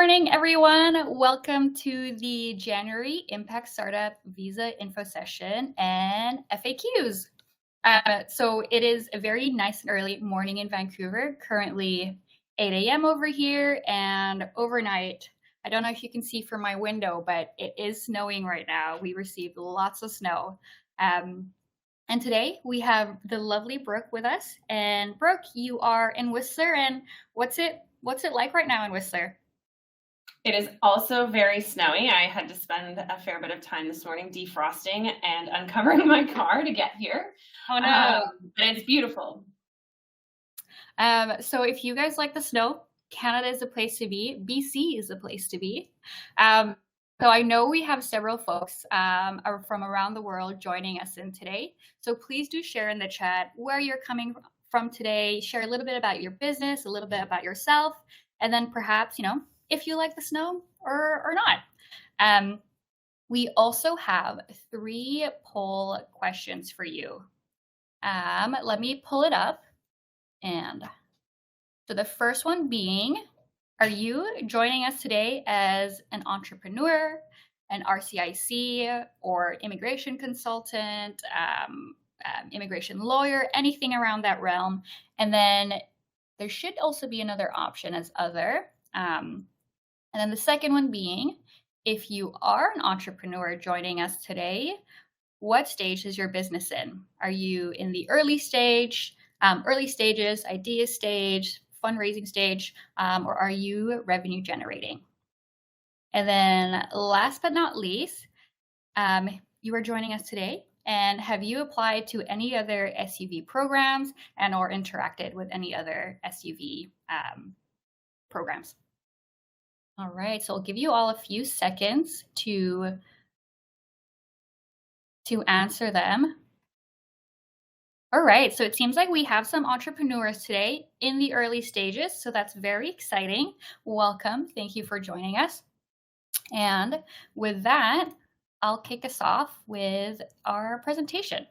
Morning, everyone. Welcome to the January Impact Startup Visa Info Session and FAQs. So it is a very nice and early morning in Vancouver, currently 8 a.m. over here, and overnight, I don't know if you can see from my window, but it is snowing right now. We received lots of snow. And today we have the lovely Brooke with us. And Brooke, you are in Whistler, and what's it like right now in Whistler? It is also very snowy. I had to spend a fair bit of time this morning defrosting and uncovering my car to get here. Oh no. But it's beautiful. So if you guys like the snow, Canada is a place to be. BC is a place to be. So I know we have several folks from around the world joining us in today. So please do share in the chat where you're coming from today. Share a little bit about your business, a little bit about yourself, and then perhaps, if you like the snow or not. We also have 3 poll questions for you. Let me pull it up. And so the first one being, are you joining us today as an entrepreneur, an RCIC, or immigration consultant, immigration lawyer, anything around that realm? And then there should also be another option as other. And then the second one being, if you are an entrepreneur joining us today, what stage is your business in? Are you in the early stages, idea stage, fundraising stage, or are you revenue generating? And then last but not least, you are joining us today, and have you applied to any other SUV programs and or interacted with any other SUV programs? All right, so I'll give you all a few seconds to answer them. All right, so it seems like we have some entrepreneurs today in the early stages, so that's very exciting. Welcome, thank you for joining us. And with that, I'll kick us off with our presentation.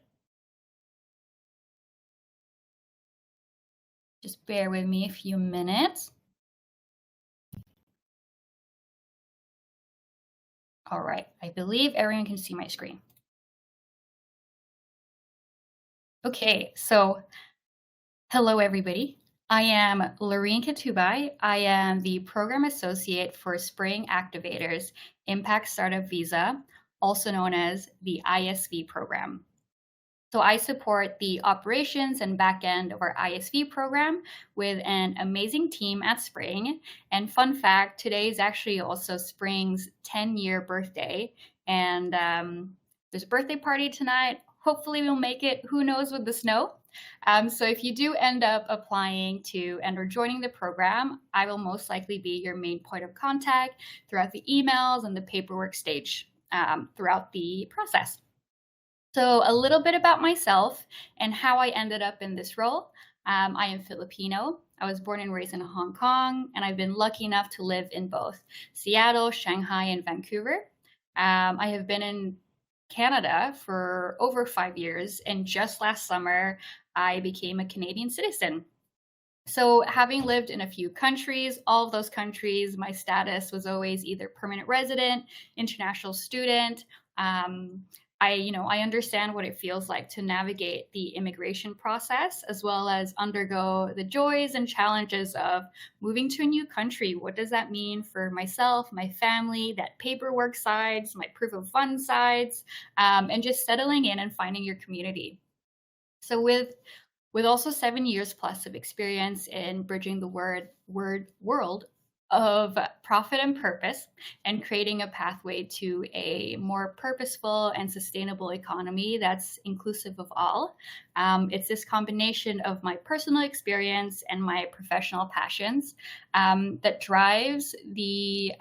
Just bear with me a few minutes. All right, I believe everyone can see my screen. Okay, so hello, everybody. I am Lorene Katubai. I am the Program Associate for Spring Activators Impact Startup Visa, also known as the ISV program. So I support the operations and back end of our ISV program with an amazing team at Spring. And fun fact, today is actually also Spring's 10-year birthday. And there's a birthday party tonight. Hopefully we'll make it, who knows, with the snow. So if you do end up applying to and or joining the program, I will most likely be your main point of contact throughout the emails and the paperwork stage throughout the process. So a little bit about myself and how I ended up in this role. I am Filipino. I was born and raised in Hong Kong, and I've been lucky enough to live in both Seattle, Shanghai, and Vancouver. I have been in Canada for over 5 years, and just last summer, I became a Canadian citizen. So having lived in a few countries, all of those countries, my status was always either permanent resident, international student. I understand what it feels like to navigate the immigration process, as well as undergo the joys and challenges of moving to a new country. What does that mean for myself, my family, that paperwork sides, my proof of funds sides, and just settling in and finding your community. So with also 7 years plus of experience in bridging the world of profit and purpose and creating a pathway to a more purposeful and sustainable economy that's inclusive of all. It's this combination of my personal experience and my professional passions that drives the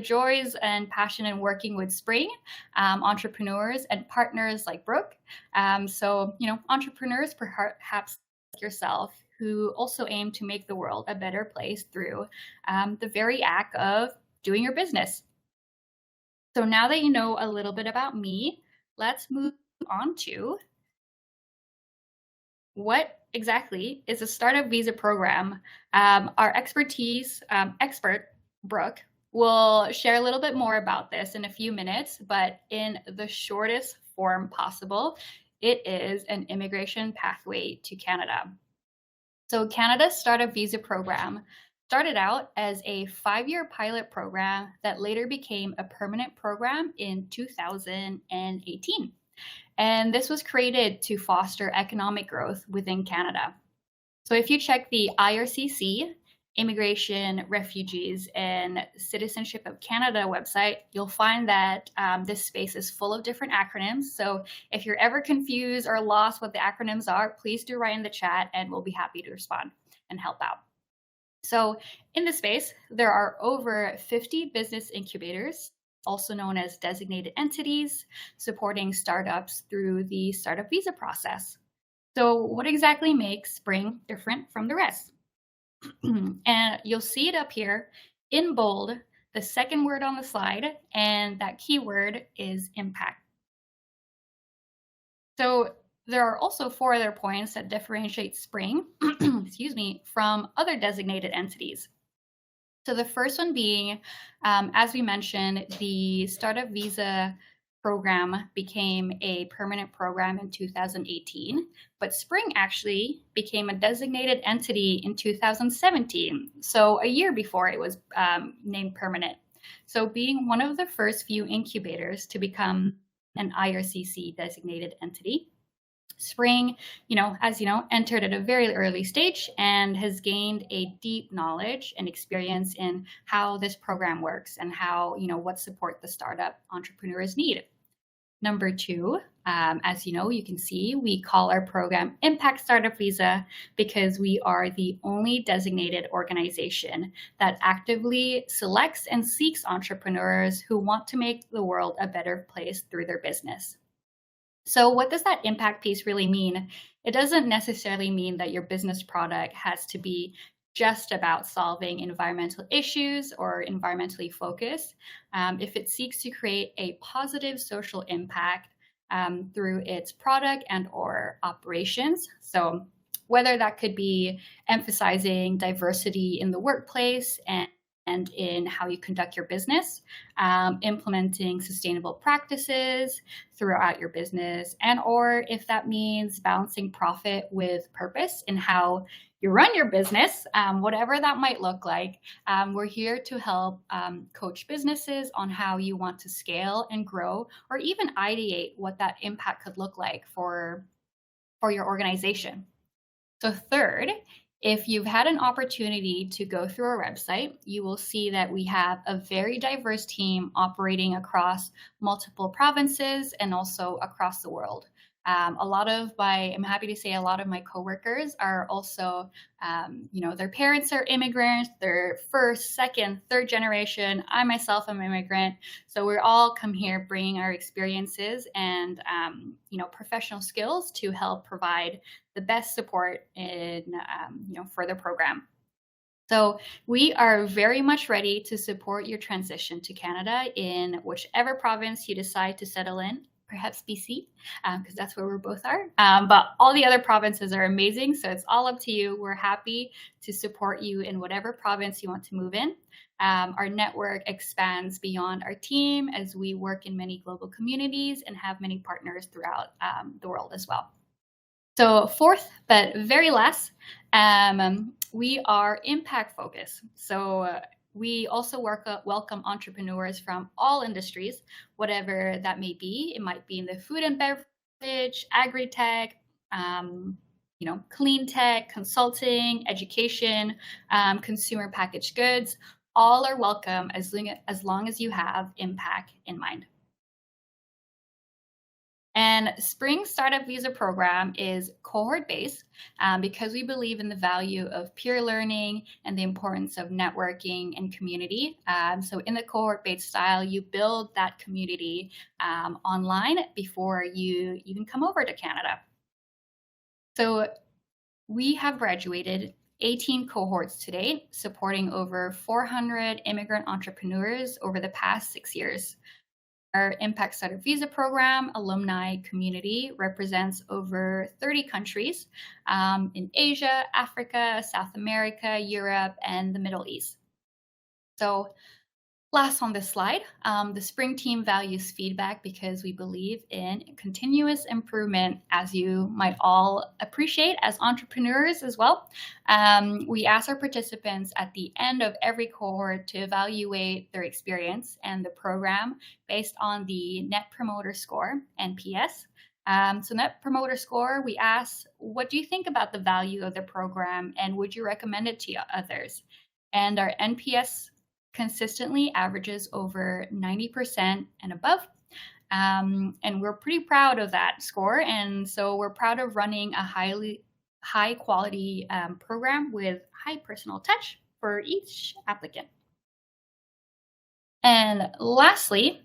joys and passion in working with Spring, entrepreneurs and partners like Brooke. Entrepreneurs perhaps like yourself, who also aim to make the world a better place through the very act of doing your business. So now that you know a little bit about me, let's move on to what exactly is a startup visa program. Our expert Brooke, will share a little bit more about this in a few minutes, but in the shortest form possible, it is an immigration pathway to Canada. So, Canada's Startup Visa program started out as a 5-year pilot program that later became a permanent program in 2018. And this was created to foster economic growth within Canada. So if you check the IRCC, Immigration, Refugees, and Citizenship of Canada website, you'll find that this space is full of different acronyms. So if you're ever confused or lost what the acronyms are, please do write in the chat and we'll be happy to respond and help out. So in this space, there are over 50 business incubators, also known as designated entities, supporting startups through the startup visa process. So what exactly makes Spring different from the rest? And you'll see it up here in bold, the second word on the slide, and that keyword is impact. So there are also 4 other points that differentiate Spring, excuse me, from other designated entities. So the first one being, as we mentioned, the Startup Visa program became a permanent program in 2018, but Spring actually became a designated entity in 2017, so a year before it was named permanent. So being one of the first few incubators to become an IRCC designated entity, Spring, as you know, entered at a very early stage and has gained a deep knowledge and experience in how this program works and how, what support the startup entrepreneurs need. Number 2, as you can see, we call our program Impact Startup Visa because we are the only designated organization that actively selects and seeks entrepreneurs who want to make the world a better place through their business. So what does that impact piece really mean? It doesn't necessarily mean that your business product has to be just about solving environmental issues or environmentally focused. If it seeks to create a positive social impact through its product and or operations. So whether that could be emphasizing diversity in the workplace and in how you conduct your business, implementing sustainable practices throughout your business, and or if that means balancing profit with purpose in how you run your business, whatever that might look like, we're here to help coach businesses on how you want to scale and grow, or even ideate what that impact could look like for your organization. So third, if you've had an opportunity to go through our website, you will see that we have a very diverse team operating across multiple provinces and also across the world. I'm happy to say a lot of my coworkers are also, their parents are immigrants, they're first, second, third generation. I myself am an immigrant. So we're all come here bringing our experiences and, professional skills to help provide the best support in, for the program. So we are very much ready to support your transition to Canada in whichever province you decide to settle in. Perhaps BC, because that's where we both are. But all the other provinces are amazing, so it's all up to you. We're happy to support you in whatever province you want to move in. Our network expands beyond our team as we work in many global communities and have many partners throughout the world as well. So fourth, but very last, we are impact focused. So we also welcome entrepreneurs from all industries, whatever that may be. It might be in the food and beverage, agri-tech, clean tech, consulting, education, consumer packaged goods. All are welcome as long as you have impact in mind. And Spring Startup Visa program is cohort-based because we believe in the value of peer learning and the importance of networking and community. So in the cohort-based style, you build that community online before you even come over to Canada. So we have graduated 18 cohorts to date, supporting over 400 immigrant entrepreneurs over the past 6 years. Our Impact Startup Visa program alumni community represents over 30 countries in Asia, Africa, South America, Europe, and the Middle East. So last on this slide, the Spring team values feedback because we believe in continuous improvement, as you might all appreciate as entrepreneurs as well. We ask our participants at the end of every cohort to evaluate their experience and the program based on the Net Promoter Score, NPS. So Net Promoter Score, we ask, what do you think about the value of the program and would you recommend it to others? And our NPS consistently averages over 90% and above. And we're pretty proud of that score. And so we're proud of running a high quality program with high personal touch for each applicant. And lastly,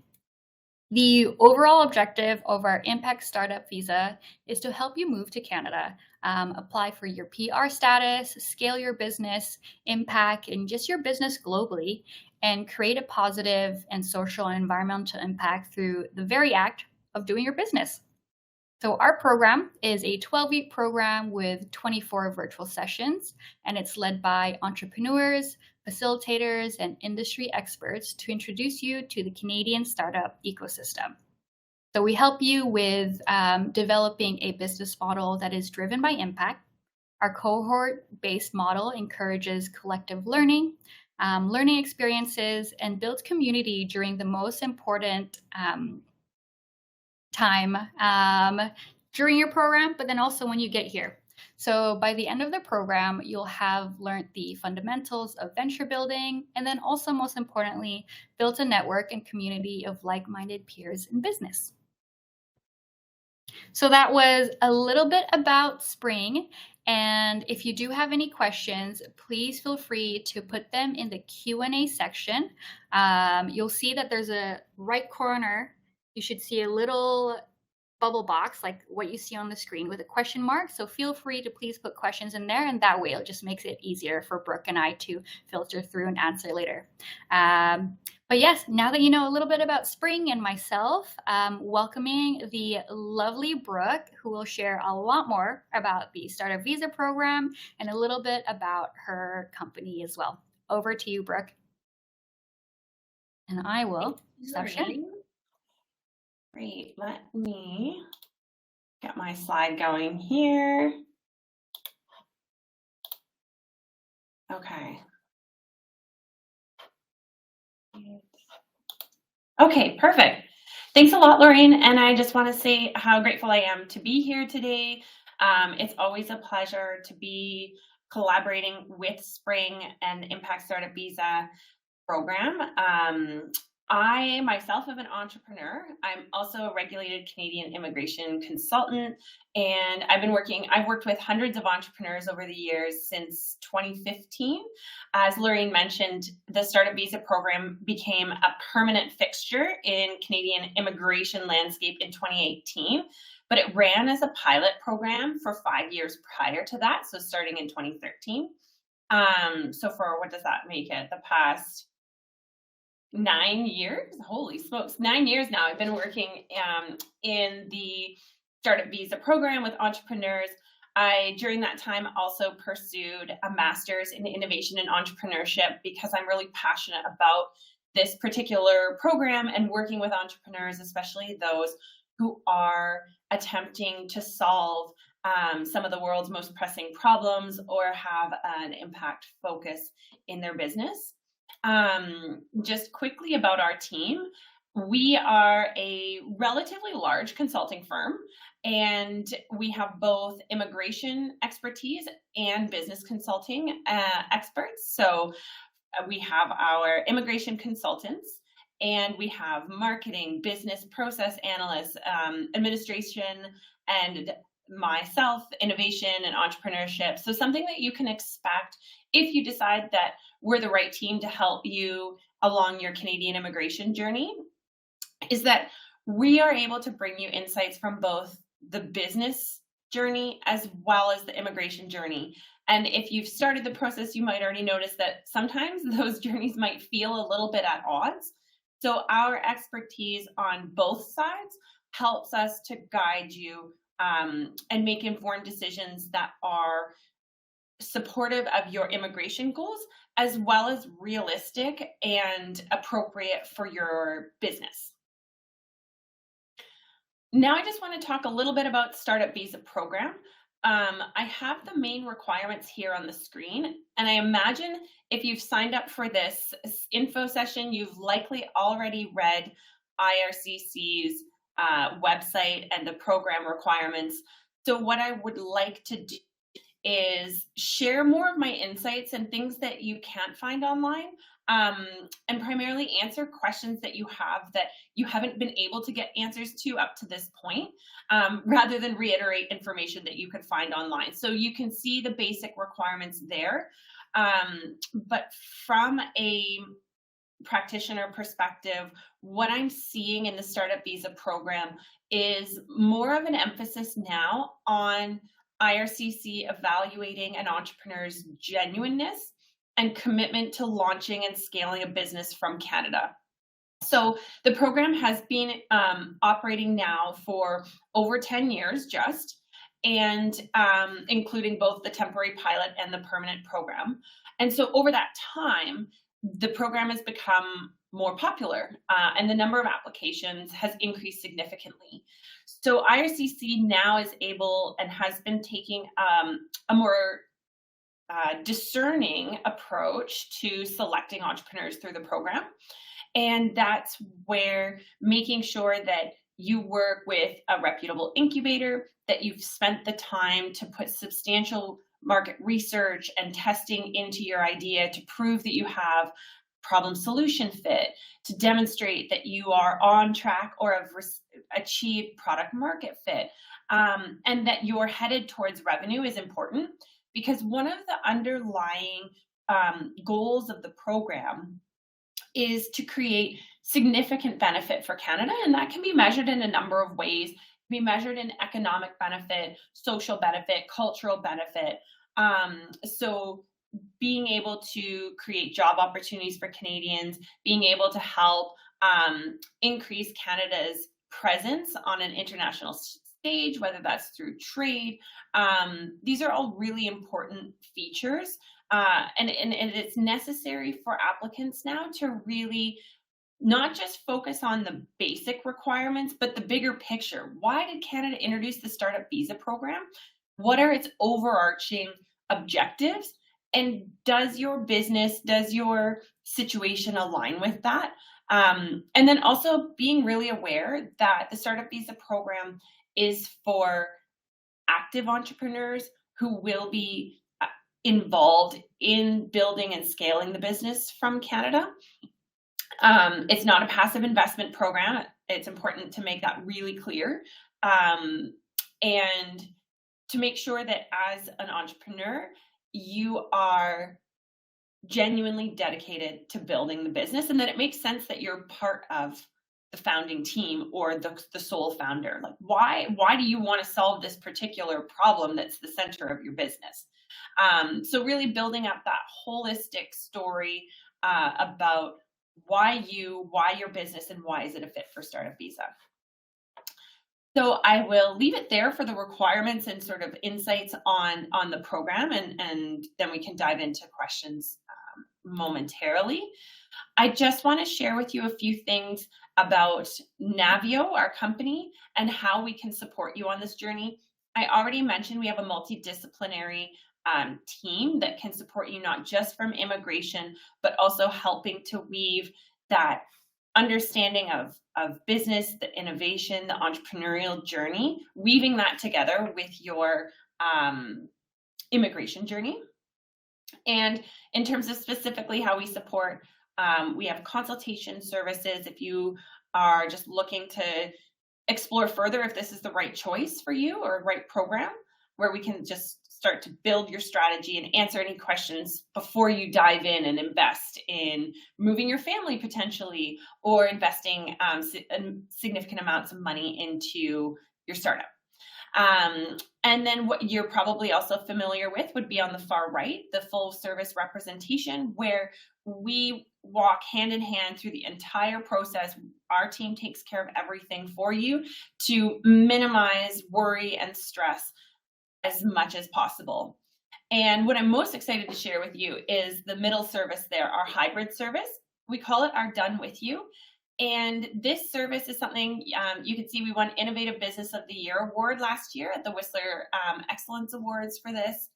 the overall objective of our Impact Startup Visa is to help you move to Canada, apply for your PR status, scale your business, impact, and just your business globally, and create a positive and social and environmental impact through the very act of doing your business. So our program is a 12-week program with 24 virtual sessions, and it's led by entrepreneurs, facilitators, and industry experts to introduce you to the Canadian startup ecosystem. So we help you with developing a business model that is driven by impact. Our cohort-based model encourages collective learning, learning experiences, and builds community during the most important time during your program, but then also when you get here. So by the end of the program, you'll have learned the fundamentals of venture building, and then also most importantly, built a network and community of like-minded peers in business. So that was a little bit about Spring. And if you do have any questions, please feel free to put them in the Q&A section. You'll see that there's a right corner. You should see a little bubble box like what you see on the screen with a question mark. So feel free to please put questions in there, and that way it just makes it easier for Brooke and I to filter through and answer later. But yes, now that you know a little bit about Spring and myself, welcoming the lovely Brooke, who will share a lot more about the Startup Visa program and a little bit about her company as well. Over to you, Brooke. And I will stop sharing. Great, let me get my slide going here. Okay. Okay, perfect. Thanks a lot, Lorraine. And I just want to say how grateful I am to be here today. It's always a pleasure to be collaborating with Spring and Impact Startup Visa program. I myself am an entrepreneur. I'm also a regulated Canadian immigration consultant, and I've worked with hundreds of entrepreneurs over the years since 2015. As Lorraine mentioned, the Startup Visa program became a permanent fixture in Canadian immigration landscape in 2018, but it ran as a pilot program for 5 years prior to that, so starting in 2013. So for, what does that make it? The past 9 years, holy smokes, 9 years now I've been working in the Startup Visa program with entrepreneurs. I, during that time, also pursued a master's in innovation and entrepreneurship because I'm really passionate about this particular program and working with entrepreneurs, especially those who are attempting to solve some of the world's most pressing problems or have an impact focus in their business. Just quickly about our team, we are a relatively large consulting firm, and we have both immigration expertise and business consulting experts. So we have our immigration consultants, and we have marketing, business process analysts, administration, and myself, innovation and entrepreneurship. So something that you can expect if you decide that we're the right team to help you along your Canadian immigration journey is that we are able to bring you insights from both the business journey as well as the immigration journey. And if you've started the process, you might already notice that sometimes those journeys might feel a little bit at odds. So our expertise on both sides helps us to guide you and make informed decisions that are supportive of your immigration goals, as well as realistic and appropriate for your business. Now I just want to talk a little bit about Startup Visa program. I have the main requirements here on the screen, and I imagine if you've signed up for this info session, you've likely already read IRCC's website and the program requirements. So what I would like to do is share more of my insights and things that you can't find online, and primarily answer questions that you have that you haven't been able to get answers to up to this point, rather than reiterate information that you could find online. So you can see the basic requirements there. But from a practitioner perspective, what I'm seeing in the Startup Visa program is more of an emphasis now on IRCC evaluating an entrepreneur's genuineness and commitment to launching and scaling a business from Canada. So the program has been operating now for over 10 years just, and including both the temporary pilot and the permanent program. And so over that time, the program has become more popular, and the number of applications has increased significantly. So IRCC now is able and has been taking a more discerning approach to selecting entrepreneurs through the program. And that's where making sure that you work with a reputable incubator, that you've spent the time to put substantial market research and testing into your idea to prove that you have problem solution fit, to demonstrate that you are on track or have achieved product market fit, and that you're headed towards revenue is important, because one of the underlying goals of the program is to create significant benefit for Canada, and that can be measured in a number of ways. It can be measured in economic benefit, social benefit, cultural benefit. So being able to create job opportunities for Canadians, being able to help increase Canada's presence on an international stage, whether that's through trade. These are all really important features. And it's necessary for applicants now to really not just focus on the basic requirements, but the bigger picture. Why did Canada introduce the Startup Visa program? What are its overarching objectives? And does your business, does your situation align with that? And then also being really aware that the Startup Visa program is for active entrepreneurs who will be involved in building and scaling the business from Canada. It's not a passive investment program. It's important to make that really clear. And to make sure that as an entrepreneur, you are genuinely dedicated to building the business, and that it makes sense that you're part of the founding team or the sole founder. Like, why do you want to solve this particular problem that's the center of your business? So really building up that holistic story about why your business, and why is it a fit for Startup Visa. So I will leave it there for the requirements and sort of insights on the program, and then we can dive into questions momentarily. I just want to share with you a few things about Navio, our company, and how we can support you on this journey. I already mentioned we have a multidisciplinary team that can support you not just from immigration, but also helping to weave that understanding of business, the innovation, the entrepreneurial journey, weaving that together with your immigration journey. And in terms of specifically how we support, we have consultation services if you are just looking to explore further if this is the right choice for you or right program, where we can just start to build your strategy and answer any questions before you dive in and invest in moving your family potentially, or investing significant amounts of money into your startup. And then what you're probably also familiar with would be on the far right, the full service representation, where we walk hand in hand through the entire process. Our team takes care of everything for you to minimize worry and stress as much as possible. And what I'm most excited to share with you is the middle service there, our hybrid service. We call it our Done With You. And this service is something you can see we won Innovative Business of the Year award last year at the Whistler Excellence Awards for this.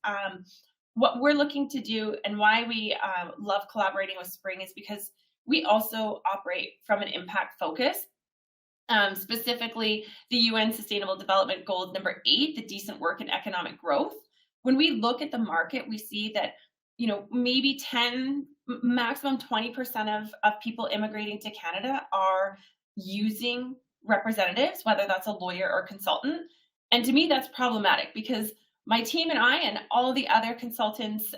What we're looking to do and why we love collaborating with Spring is because we also operate from an impact focus. Specifically, the UN Sustainable Development Goal number 8, the decent work and economic growth. When we look at the market, we see that maybe 10, maximum 20% of people immigrating to Canada are using representatives, whether that's a lawyer or consultant. And to me, that's problematic because my team and I and all the other consultants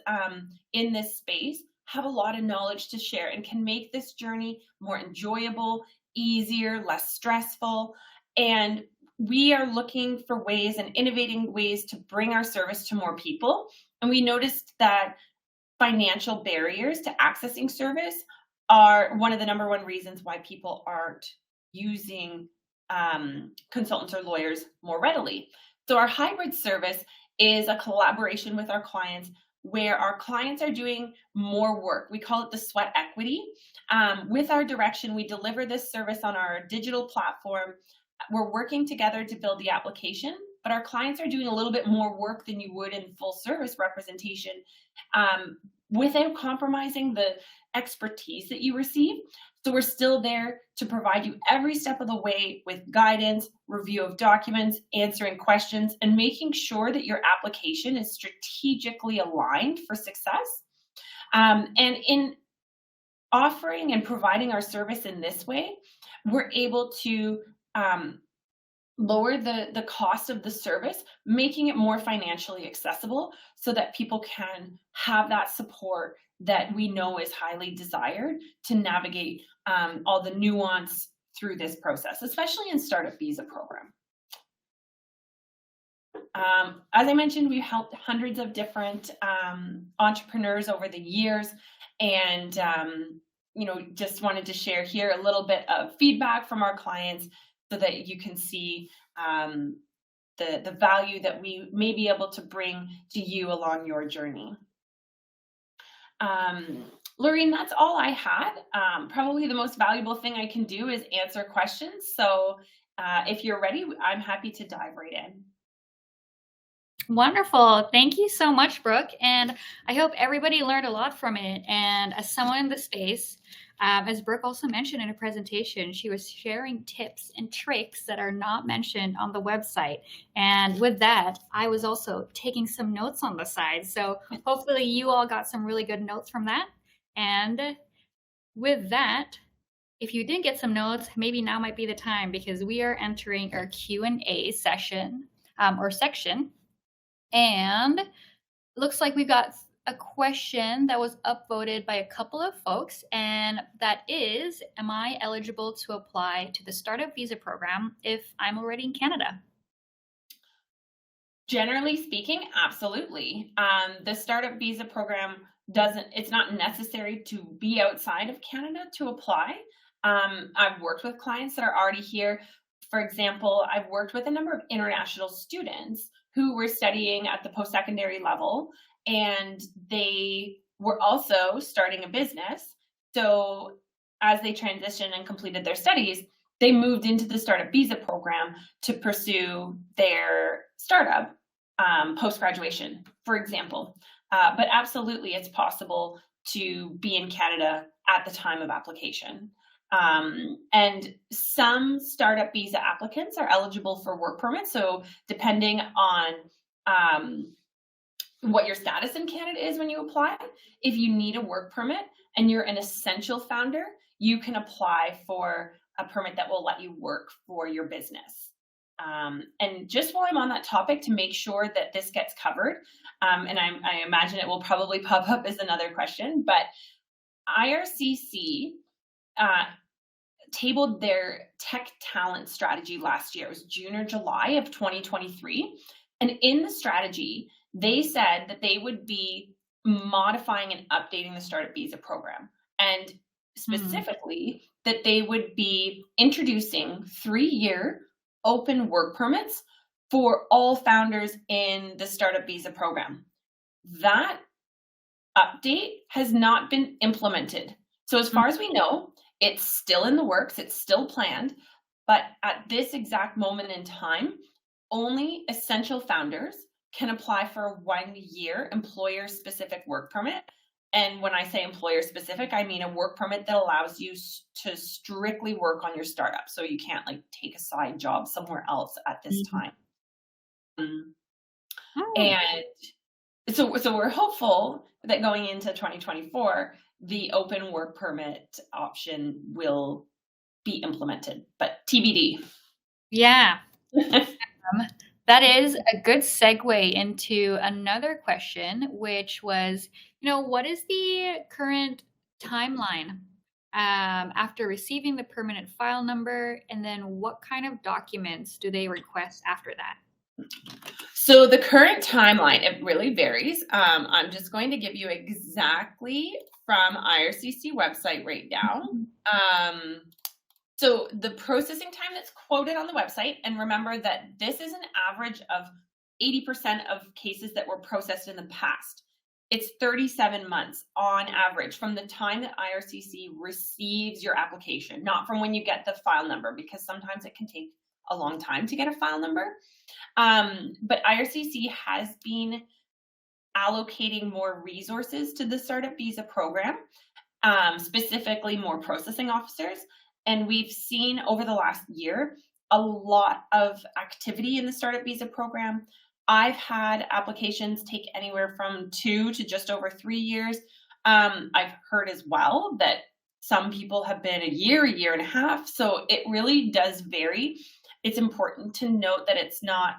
in this space have a lot of knowledge to share and can make this journey more enjoyable, easier, less stressful. And we are looking for ways and innovating ways to bring our service to more people. And we noticed that financial barriers to accessing service are one of the number one reasons why people aren't using consultants or lawyers more readily. So our hybrid service is a collaboration with our clients where our clients are doing more work. We call it the sweat equity. With our direction, we deliver this service on our digital platform. We're working together to build the application, but our clients are doing a little bit more work than you would in full service representation without compromising the expertise that you receive. So we're still there to provide you every step of the way with guidance, review of documents, answering questions, and making sure that your application is strategically aligned for success. And in offering and providing our service in this way, we're able to lower the cost of the service, making it more financially accessible so that people can have that support that we know is highly desired to navigate all the nuance through this process, especially in Startup Visa program. As I mentioned, we've helped hundreds of different entrepreneurs over the years, and just wanted to share here a little bit of feedback from our clients so that you can see the value that we may be able to bring to you along your journey. Lorene, that's all I had. Probably the most valuable thing I can do is answer questions. So if you're ready, I'm happy to dive right in. Wonderful. Thank you so much, Brooke. And I hope everybody learned a lot from it. And as someone in the space, as Brooke also mentioned in her presentation, she was sharing tips and tricks that are not mentioned on the website. And with that, I was also taking some notes on the side. So hopefully you all got some really good notes from that. And with that, if you didn't get some notes, maybe now might be the time because we are entering our Q&A session or section. And looks like we've got a question that was upvoted by a couple of folks, and that is, am I eligible to apply to the Startup Visa program if I'm already in Canada? Generally speaking, absolutely. The Startup Visa program it's not necessary to be outside of Canada to apply. I've worked with clients that are already here. For example, I've worked with a number of international students who were studying at the post-secondary level, and they were also starting a business. So as they transitioned and completed their studies, they moved into the Startup Visa program to pursue their startup post-graduation, for example. But absolutely, it's possible to be in Canada at the time of application. And some Startup Visa applicants are eligible for work permits. So depending on what your status in Canada is when you apply, if you need a work permit and you're an essential founder, you can apply for a permit that will let you work for your business. And just while I'm on that topic, to make sure that this gets covered, and I imagine it will probably pop up as another question, but IRCC tabled their tech talent strategy last year. It was June or July of 2023. And in the strategy, they said that they would be modifying and updating the Startup Visa program. And specifically, that they would be introducing 3-year open work permits for all founders in the Startup Visa program. that update has not been implemented. So as far as we know, it's still in the works, it's still planned, but at this exact moment in time, only essential founders can apply for a 1-year employer-specific work permit. And when I say employer-specific, I mean a work permit that allows you to strictly work on your startup. So you can't like take a side job somewhere else at this Mhm. time. Mm. Oh, And so we're hopeful that going into 2024, the open work permit option will be implemented, but TBD. yeah. That is a good segue into another question, which was, what is the current timeline after receiving the permanent file number, and then what kind of documents do they request after that? So the current timeline, it really varies. I'm just going to give you exactly from IRCC website right now. So the processing time that's quoted on the website, and remember that this is an average of 80% of cases that were processed in the past. It's 37 months on average from the time that IRCC receives your application, not from when you get the file number, because sometimes it can take a long time to get a file number. But IRCC has been allocating more resources to the startup visa program, specifically more processing officers. And we've seen over the last year a lot of activity in the startup visa program. I've had applications take anywhere from 2 to just over 3 years. I've heard as well that some people have been a year and a half. So it really does vary. It's important to note that it's not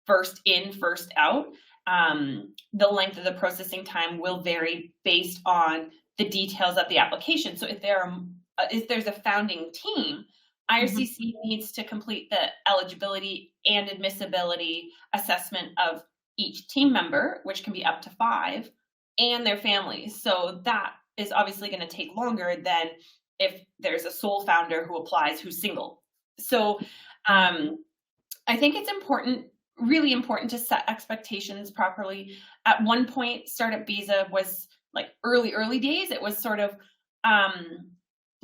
first in, first out. The length of the processing time will vary based on the details of the application. So if there's a founding team, Mhm. IRCC needs to complete the eligibility and admissibility assessment of each team member, which can be up to 5, and their families. So that is obviously going to take longer than if there's a sole founder who applies who's single. So I think it's important, really important to set expectations properly. At one point, Startup Visa was like early days. It was sort of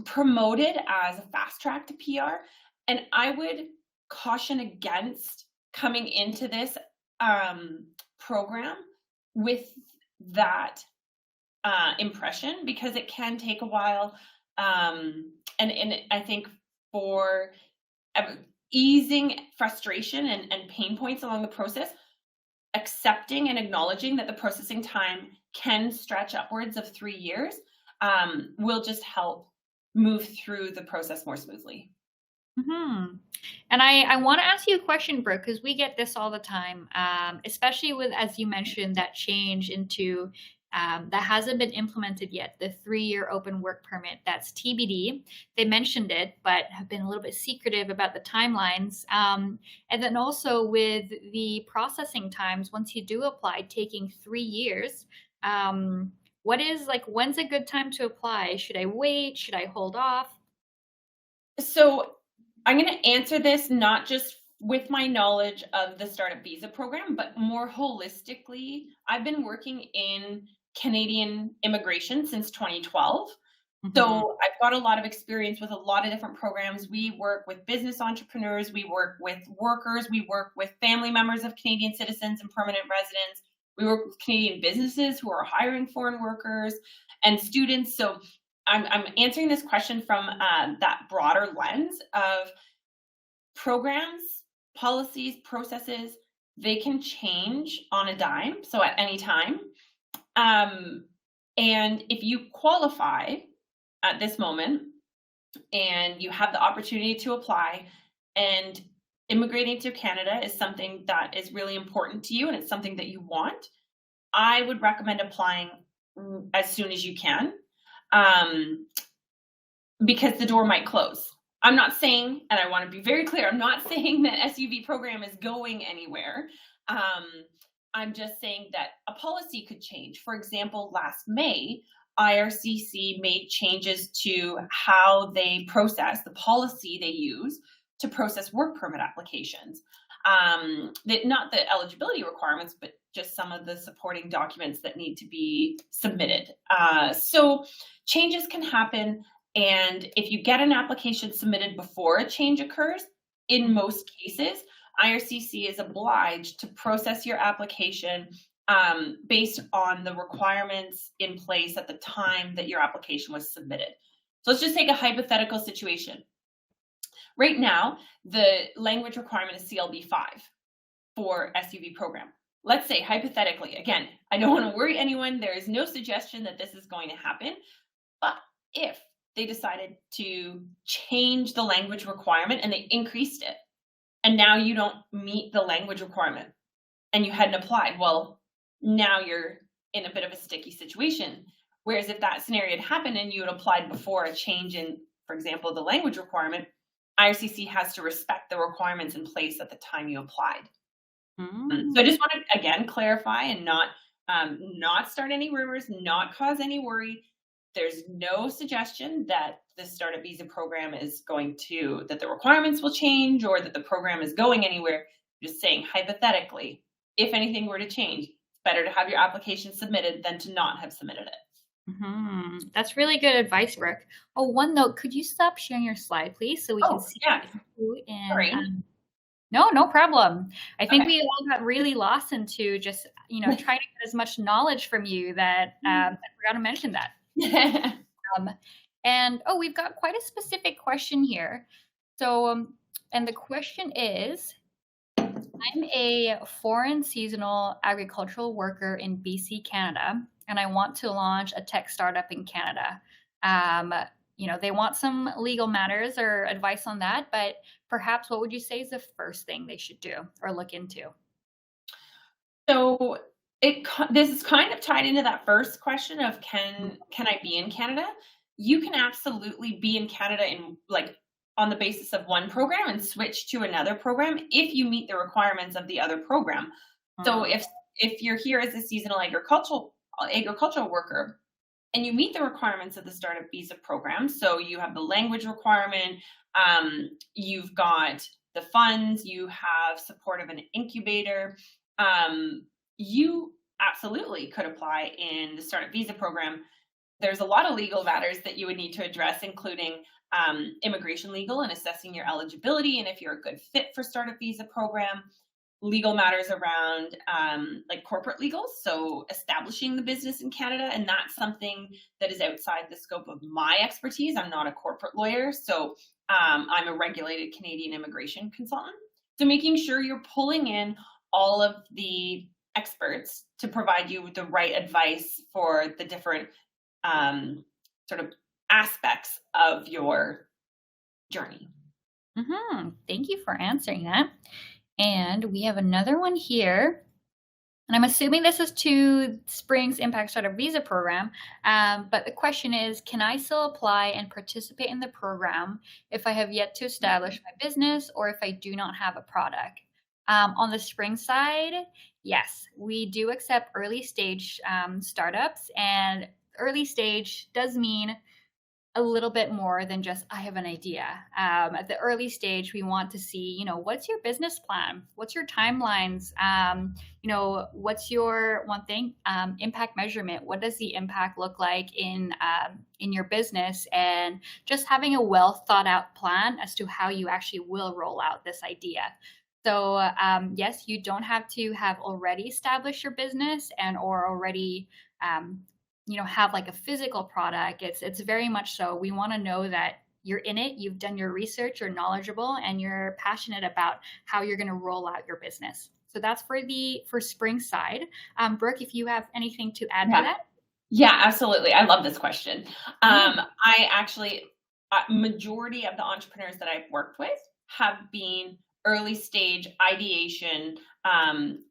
promoted as a fast track to PR. And I would caution against coming into this program with that impression, because it can take a while. And I think for easing frustration and pain points along the process, accepting and acknowledging that the processing time can stretch upwards of 3 years will just help move through the process more smoothly. Mhm. And I wanna ask you a question, Brooke, because we get this all the time, especially with, as you mentioned, that change into, that hasn't been implemented yet, the 3-year open work permit, that's TBD. They mentioned it, but have been a little bit secretive about the timelines. And then also with the processing times, once you do apply, taking 3 years, what is like, when's a good time to apply? Should I wait? Should I hold off? So I'm going to answer this not just with my knowledge of the Startup Visa program, but more holistically. I've been working in Canadian immigration since 2012. Mhm. So I've got a lot of experience with a lot of different programs. We work with business entrepreneurs, we work with workers, we work with family members of Canadian citizens and permanent residents. We work with Canadian businesses who are hiring foreign workers and students. So I'm answering this question from that broader lens of programs, policies, processes. They can change on a dime, so at any time. Um, and if you qualify at this moment and you have the opportunity to apply, and immigrating to Canada is something that is really important to you and it's something that you want, I would recommend applying as soon as you can, um, because the door might close. I'm not saying, and I want to be very clear, I'm not saying that SUV program is going anywhere. Um, I'm just saying that a policy could change. For example, last May, IRCC made changes to how they process, the policy they use to process work permit applications. not the eligibility requirements, but just some of the supporting documents that need to be submitted. So changes can happen, and if you get an application submitted before a change occurs, in most cases, IRCC is obliged to process your application based on the requirements in place at the time that your application was submitted. So let's just take a hypothetical situation. Right now, the language requirement is CLB 5 for SUV program. Let's say, hypothetically, again, I don't want to worry anyone. There is no suggestion that this is going to happen. But if they decided to change the language requirement and they increased it, and now you don't meet the language requirement and you hadn't applied, well, now you're in a bit of a sticky situation. Whereas if that scenario had happened and you had applied before a change in, for example, the language requirement, IRCC has to respect the requirements in place at the time you applied. So I just want to, again, clarify and not start any rumors, not cause any worry. There's no suggestion that the startup visa program is that the requirements will change or that the program is going anywhere. Just saying, hypothetically, if anything were to change, it's better to have your application submitted than to not have submitted it. That's really good advice, Brooke. Oh, one note, could you stop sharing your slide, please, so we can see you in, Sorry. No problem. I think we all got really lost into just, trying to get as much knowledge from you that I forgot to mention that. And we've got quite a specific question here. So, and the question is, I'm a foreign seasonal agricultural worker in BC, Canada, and I want to launch a tech startup in Canada. They want some legal matters or advice on that, but perhaps what would you say is the first thing they should do or look into? So this is kind of tied into that first question of can I be in Canada? You can absolutely be in Canada on the basis of one program and switch to another program if you meet the requirements of the other program. So if you're here as a seasonal agricultural worker and you meet the requirements of the startup visa program, so you have the language requirement, you've got the funds, you have support of an incubator, you absolutely could apply in the startup visa program. There's a lot of legal matters that you would need to address, including immigration legal and assessing your eligibility and if you're a good fit for startup visa program, legal matters around corporate legal, so establishing the business in Canada, and that's something that is outside the scope of my expertise. I'm not a corporate lawyer, so I'm a regulated Canadian immigration consultant. So making sure you're pulling in all of the experts to provide you with the right advice for the different sort of aspects of your journey. Thank you for answering that. And we have another one here. And I'm assuming this is to Spring's Impact Startup Visa program. But the question is, can I still apply and participate in the program if I have yet to establish my business or if I do not have a product? On the Spring side, yes, we do accept early stage startups, and early stage does mean a little bit more than just I have an idea. At the early stage, we want to see, what's your business plan? What's your timelines? What's your one thing? Impact measurement. What does the impact look like in your business? And just having a well thought out plan as to how you actually will roll out this idea. So yes, you don't have to have already established your business or already have like a physical product. It's very much so. We want to know that you're in it, you've done your research, you're knowledgeable, and you're passionate about how you're going to roll out your business. So that's for Spring side. Brooke, if you have anything to add to that? Yeah, absolutely. I love this question. I actually, majority of the entrepreneurs that I've worked with have been early stage ideation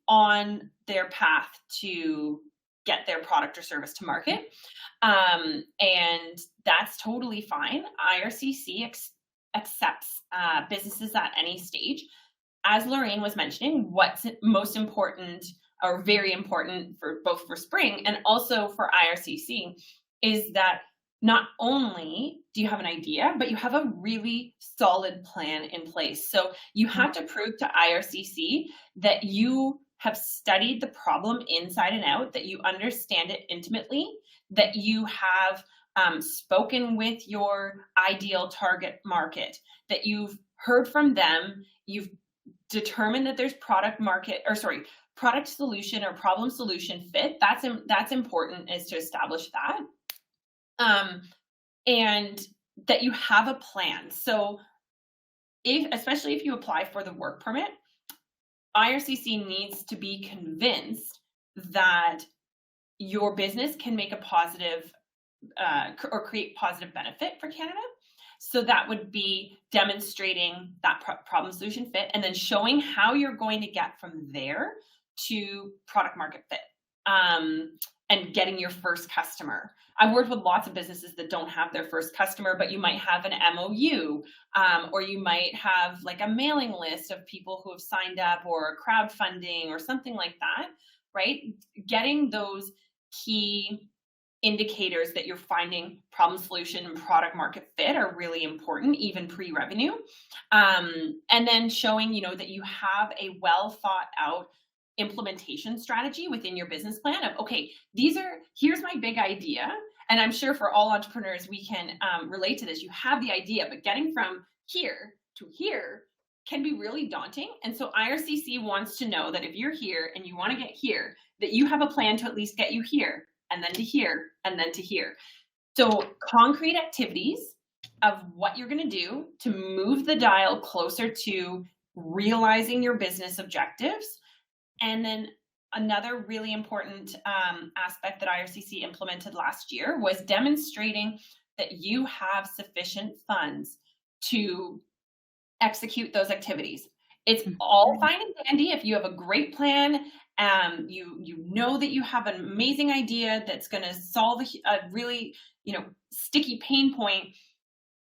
on their path to get their product or service to market. And that's totally fine. IRCC accepts businesses at any stage. As Lorraine was mentioning, what's most important or very important for both for Spring and also for IRCC is that not only do you have an idea, but you have a really solid plan in place. So you have to prove to IRCC that you have studied the problem inside and out, that you understand it intimately, that you have spoken with your ideal target market, that you've heard from them, you've determined that there's product solution or problem solution fit. That's important, is to establish that. Um, and that you have a plan. So especially if you apply for the work permit, IRCC needs to be convinced that your business can make a positive or create positive benefit for Canada. So that would be demonstrating that problem solution fit, and then showing how you're going to get from there to product market fit, and getting your first customer. I've worked with lots of businesses that don't have their first customer, but you might have an MOU, or you might have like a mailing list of people who have signed up, or crowdfunding or something like that, right? Getting those key indicators that you're finding problem solution and product market fit are really important, even pre-revenue. And then showing, that you have a well thought out implementation strategy within your business plan of, okay, here's my big idea. And I'm sure for all entrepreneurs, we can relate to this. You have the idea, but getting from here to here can be really daunting. And so IRCC wants to know that if you're here and you want to get here, that you have a plan to at least get you here, and then to here, and then to here. So concrete activities of what you're going to do to move the dial closer to realizing your business objectives. And then another really important aspect that IRCC implemented last year was demonstrating that you have sufficient funds to execute those activities. It's all fine and dandy if you have a great plan. You know that you have an amazing idea that's going to solve a really sticky pain point.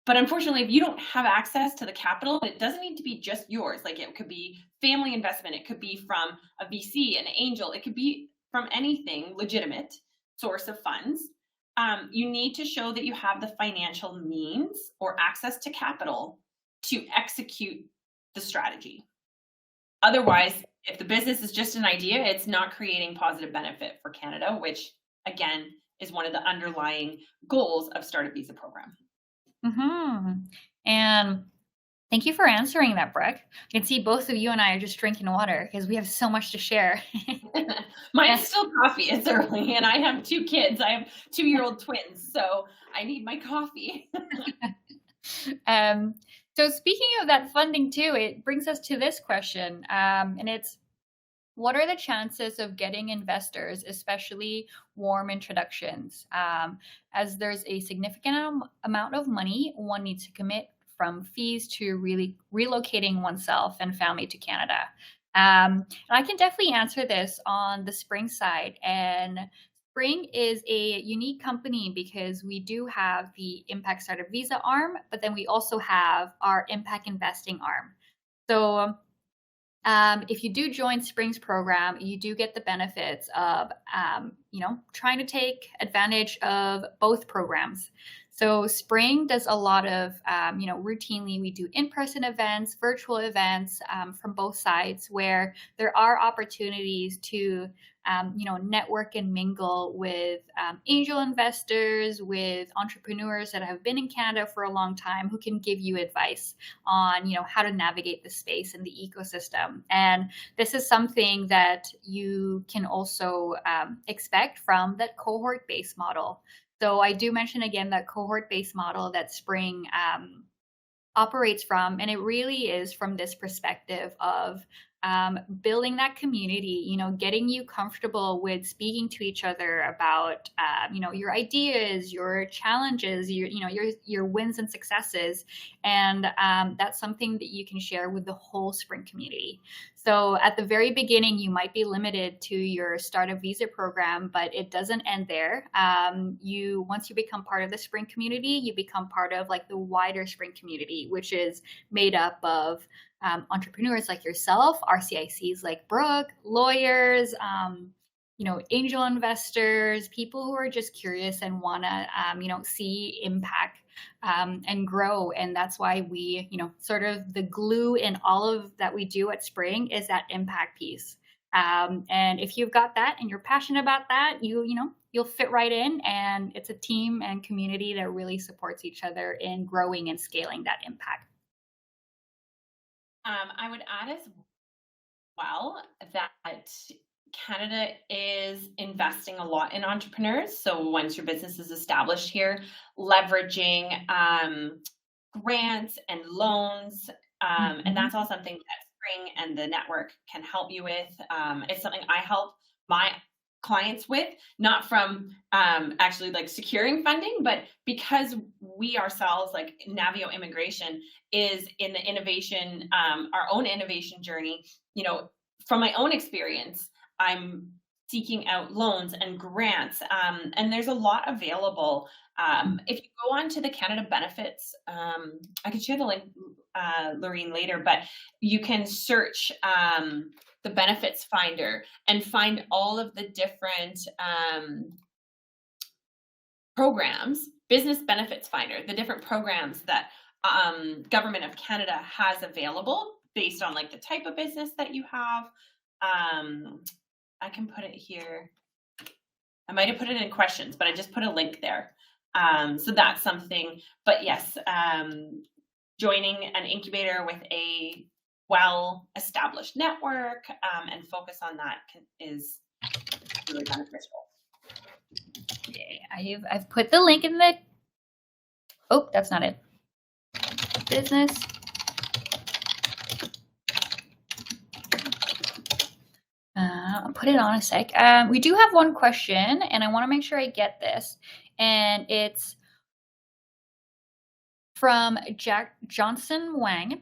But unfortunately, if you don't have access to the capital, it doesn't need to be just yours. Like, it could be family investment, it could be from a VC, an angel, it could be from anything legitimate source of funds. You need to show that you have the financial means or access to capital to execute the strategy. Otherwise, if the business is just an idea, it's not creating positive benefit for Canada, which again is one of the underlying goals of Startup Visa program. And thank you for answering that, Brooke. I can see both of you and I are just drinking water because we have so much to share. Mine's still coffee. It's early, and I have 2 kids. I have 2-year-old twins, so I need my coffee. So speaking of that funding too, it brings us to this question, and it's, what are the chances of getting investors, especially warm introductions? As there's a significant amount of money one needs to commit, from fees to really relocating oneself and family to Canada. And I can definitely answer this on the Spring side. And Spring is a unique company because we do have the Impact Startup Visa arm, but then we also have our Impact Investing arm. So if you do join Spring's program, you do get the benefits of, trying to take advantage of both programs. So Spring does a lot of, routinely we do in-person events, virtual events from both sides, where there are opportunities to, network and mingle with angel investors, with entrepreneurs that have been in Canada for a long time, who can give you advice on, how to navigate the space and the ecosystem. And this is something that you can also expect from that cohort-based model. So I do mention again that cohort-based model that Spring operates from, and it really is from this perspective of building that community, getting you comfortable with speaking to each other about, your ideas, your challenges, your wins and successes. And that's something that you can share with the whole Spring community. So at the very beginning, you might be limited to your Startup Visa program, but it doesn't end there. Once you become part of the Spring community, you become part of like the wider Spring community, which is made up of entrepreneurs like yourself, RCICs like Brooke, lawyers, angel investors, people who are just curious and want to, see impact and grow. And that's why we, sort of the glue in all of that we do at Spring is that impact piece. And if you've got that and you're passionate about that, you'll fit right in. And it's a team and community that really supports each other in growing and scaling that impact. I would add as well that Canada is investing a lot in entrepreneurs. So once your business is established here, leveraging grants and loans, and Mhm. that's all something that Spring and the network can help you with. It's something I help my clients with, not from actually like securing funding, but because we ourselves, like Navio Immigration, is in the innovation, our own innovation journey. From my own experience, I'm seeking out loans and grants, and there's a lot available. If you go on to the Canada benefits, I can share the link, Lorene, later, but you can search the benefits finder and find all of the different programs, business benefits finder, the different programs that government of Canada has available based on like the type of business that you have. I can put it here. I might have put it in questions, but I just put a link there. So that's something. But yes, joining an incubator with a well-established network and focus on that is really beneficial. Okay, I've put the link in the. Oh, that's not it. Business. I'll put it on a sec. We do have one question, and I want to make sure I get this. And it's from Jack Johnson Wang.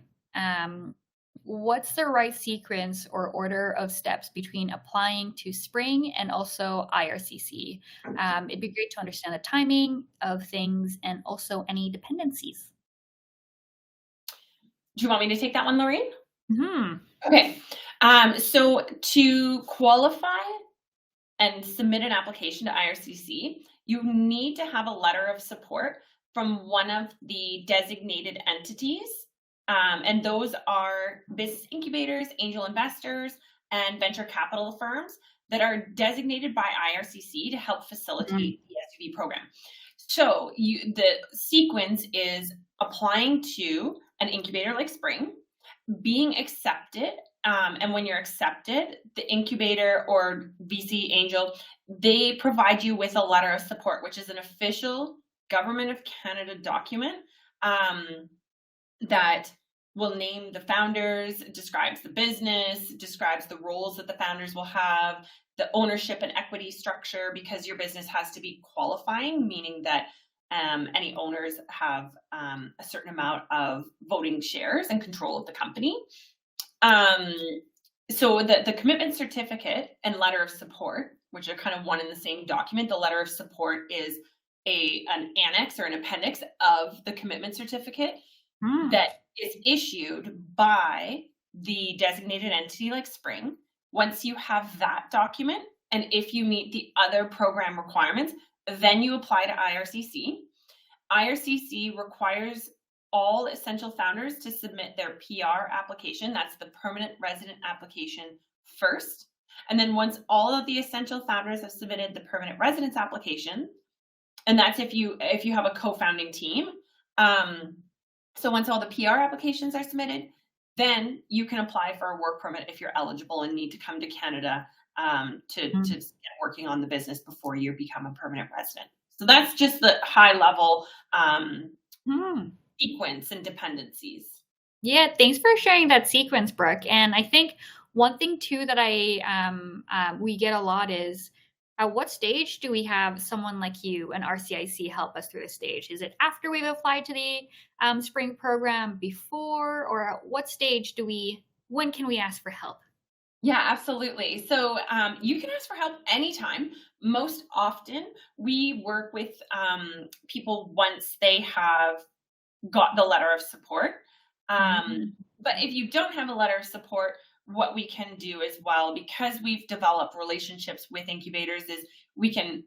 What's the right sequence or order of steps between applying to Spring and also IRCC? It'd be great to understand the timing of things and also any dependencies. Do you want me to take that one, Lorraine? Hmm. Okay. So to qualify and submit an application to IRCC, you need to have a letter of support from one of the designated entities. And those are business incubators, angel investors, and venture capital firms that are designated by IRCC to help facilitate the SUV program. So the sequence is applying to an incubator like Spring, being accepted, and when you're accepted, the incubator or VC angel, they provide you with a letter of support, which is an official Government of Canada document that will name the founders, describes the business, describes the roles that the founders will have, the ownership and equity structure, because your business has to be qualifying, meaning that any owners have a certain amount of voting shares and control of the company. So the commitment certificate and letter of support, which are kind of one and the same document, the letter of support is an annex or an appendix of the commitment certificate that is issued by the designated entity like Spring. Once you have that document, and if you meet the other program requirements, then you apply to IRCC. IRCC requires all essential founders to submit their PR application. That's the permanent resident application first. And then once all of the essential founders have submitted the permanent residence application, and that's if you have a co-founding team. So once all the PR applications are submitted, then you can apply for a work permit if you're eligible and need to come to Canada to get working on the business before you become a permanent resident. So that's just the high level sequence and dependencies. Yeah, thanks for sharing that sequence, Brooke. And I think one thing too that we get a lot is, at what stage do we have someone like you, an RCIC, help us through the stage? Is it after we've applied to the Spring program, before, or at what stage when can we ask for help? Yeah, absolutely. So you can ask for help anytime. Most often, we work with people once they have got the letter of support. But if you don't have a letter of support, what we can do as well, because we've developed relationships with incubators, is we can,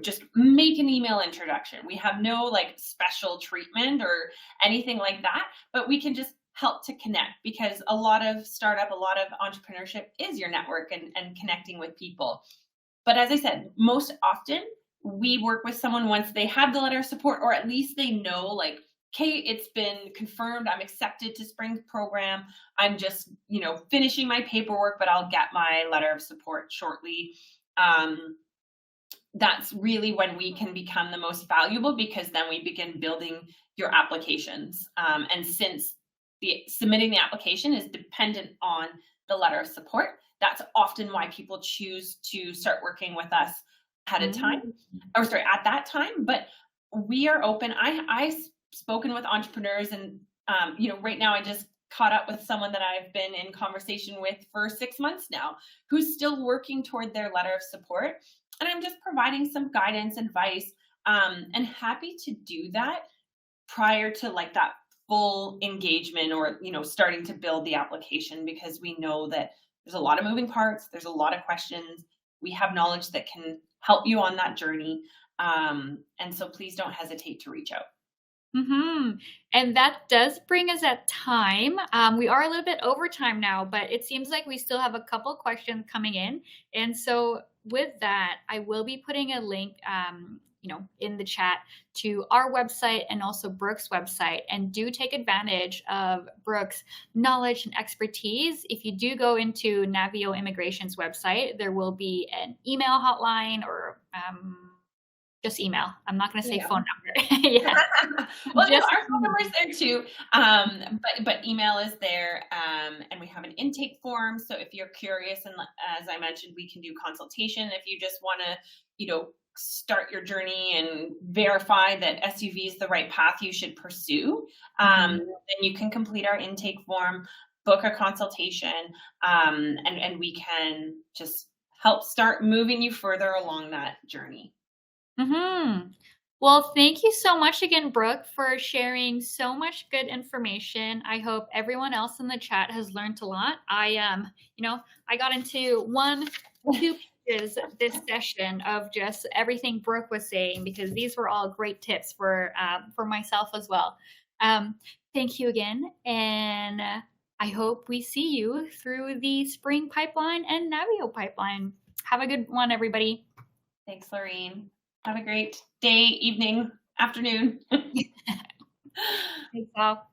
just make an email introduction. We have no like special treatment or anything like that, but we can just help to connect, because a lot of startup, a lot of entrepreneurship is your network and connecting with people. But as I said, most often we work with someone once they have the letter of support, or at least they know, like, okay, it's been confirmed, I'm accepted to Spring's program. I'm just, finishing my paperwork, but I'll get my letter of support shortly. Um, that's really when we can become the most valuable, because then we begin building your applications. And since submitting the application is dependent on the letter of support, that's often why people choose to start working with us at a time, Mm. or sorry, at that time. But we are open. I've spoken with entrepreneurs, and right now I just caught up with someone that I've been in conversation with for 6 months now, who's still working toward their letter of support, and I'm just providing some guidance, advice, and happy to do that prior to like that full engagement, or starting to build the application, because we know that there's a lot of moving parts, there's a lot of questions. We have knowledge that can help you on that journey, and so please don't hesitate to reach out. Hmm. And that does bring us at time. We are a little bit over time now, but it seems like we still have a couple questions coming in. And so, with that, I will be putting a link, in the chat to our website and also Brooke's website. And do take advantage of Brooke's knowledge and expertise. If you do go into Navio Immigration's website, there will be an email hotline, or just email. I'm not going to say Yeah. phone number. Yeah. Well, no, Just our phone number is there too, but email is there, and we have an intake form. So if you're curious, and as I mentioned, we can do consultation if you just want to, start your journey and verify that SUV is the right path you should pursue. Mhm. Then you can complete our intake form, book a consultation, and we can just help start moving you further along that journey. Mhm. Well, thank you so much again, Brooke, for sharing so much good information. I hope everyone else in the chat has learned a lot. I got into 2 pages this session of just everything Brooke was saying, because these were all great tips for myself as well. Um, Thank you again, and I hope we see you through the Spring Pipeline and Navio Pipeline. Have a good one, everybody. Thanks, Lorraine. Have a great day, evening, afternoon. Thanks all.